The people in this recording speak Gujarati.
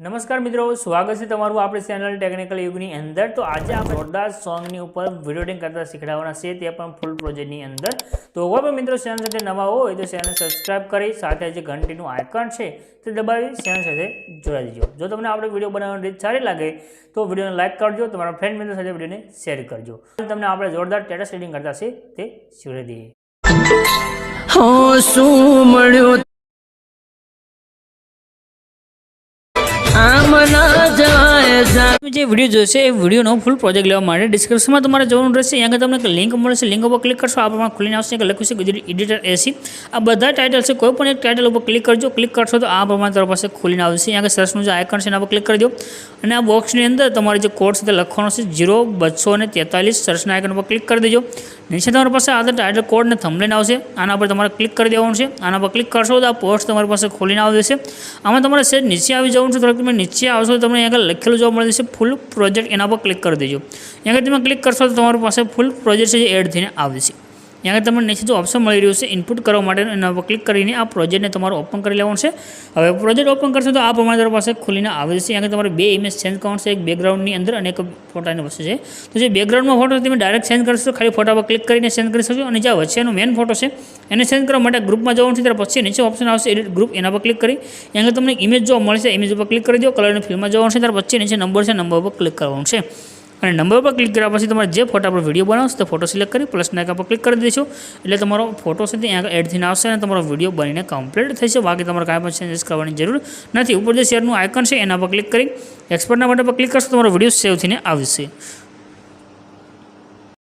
નમસ્કાર મિત્રો, સ્વાગત છે તમારું આપણી ચેનલ ટેકનિકલ યુગની અંદર। તો આજે આપણે જોરદાર સોંગની ઉપર વિડીયો એડિટિંગ કરતા શીખવાડવાના છે, તે પણ ફૂલ પ્રોજેક્ટની અંદર। તો કોઈ પણ મિત્રો ચેનલ સાથે નવા હોય તો ચેનલ સબસ્ક્રાઇબ કરી સાથે જે ઘંટીનું આઇકન છે તે દબાવી ચેનલ સાથે જોડાઈ દેજો। જો તમને આપણે વિડીયો બનાવવાની રીત સારી લાગે તો વિડીયોને લાઇક કરજો, તમારા ફ્રેન્ડ મિત્રો સાથે વિડીયોને શેર કરજો। તમને આપણે જોરદાર સ્ટેટસ એડિટિંગ કરતા છે તે શીખવાડી દઈએ। જે વિડીયો જોશે એ વિડીયોનો ફૂલ પ્રોજેક્ટ લેવા માટે ડિસ્ક્રિપ્શનમાં તમારે જવાનું રહેશે। અહીંયા આગળ તમને લિંક મળશે, લિંક ઉપર ક્લિક કરશો, આ પ્રમાણે ખુલીને આવશે, લખ્યું છે ગુજરાતી એડિટર એસી। આ બધા ટાઇટલ છે, કોઈ પણ એક ટાઇટલ ઉપર ક્લિક કરજો, ક્લિક કરશો તો આ પ્રમાણે તમારી પાસે ખુલીને આવશે। અહીંયા આગળ સર્ચનું જે આઇકન છે એના પર ક્લિક કરી દો અને આ બોક્સની અંદર તમારે જે કોડ છે તે લખવાનો છે 0243 સર્ચના આઇકન પર ક્લિક કરી દેજો। નીચે તમારી પાસે આ ટાઇટલ કોડ ને થંબનેલ આવશે, આના પર તમારે ક્લિક કરી દેવાનું છે। આના પર ક્લિક કરશો તો આ પોસ્ટ તમારી પાસે ખોલીને આવી જશે। આમાં તમારે સેજ નીચે આવી જવાનું છે, થોડાક તમે નીચે આવશો તો તમને અહીંયા આગળ લખેલું જોવા મળે છે ફૂલ પ્રોજેક્ટ, એના પર ક્લિક કરી દેજો। અહીંયા આગળ તમે ક્લિક કરશો તો તમારી પાસે ફૂલ પ્રોજેક્ટ છે જે એડ થઈને આવશે। यहाँ पर તમને નીચે जो ऑप्शन मिली रह्यो है इनपुट करवा माटे एना पर क्लिक करीने आ प्रोजेक्ट ने तमारो ओपन करी लेवानुं छे। हवे प्रोजेक्ट ओपन करशो तो आ प्रमाणे तमारी पासे खुलीने आवे छे। यहाँ तमारे बे इमेज चेन्ज करवानुं छे, एक बेकग्राउंड नी अंदर अने एक फोटानी वच्चे छे। तो जे बेकग्राउंड में फोटो तमे डायरेक्ट चेन्ज करशो, खाली फोटा पर क्लिक करीने चेन्ज करी शकशो। अने जे वच्चेनो मेन फोटो छे एने चेन्ज करवा माटे ग्रुप में जवानुं छे, त्यार पछी नीचे ऑप्शन आवशे एडिट ग्रुप, एना पर क्लिक करी यहाँ तमने इमेज जोवा मळशे, इमेज पर क्लिक करी दो। कलर ने फिल्म में जवानुं छे, त्यार पछी नीचे नंबर छे, नंबर पर क्लिक करवानुं छे અને નંબર પર ક્લિક કર્યા પછી તમારે જે ફોટા પર વિડીયો બનાવશો તે ફોટો સિલેક્ટ કરી પ્લસના આઇકન પર ક્લિક કરી દેશો એટલે તમારો ફોટો છે તે અહીંયા એડ થઈને આવશે અને તમારો વિડીયો બનીને કમ્પ્લીટ થશે। બાકી તમારે કાંઈ પણ ચેન્જીસ કરવાની જરૂર નથી। ઉપર જે શેરનું આઇકન છે એના પર ક્લિક કરી એક્સપોર્ટના બટન પર ક્લિક કરશો તમારો વિડીયો સેવ થઈને આવશે।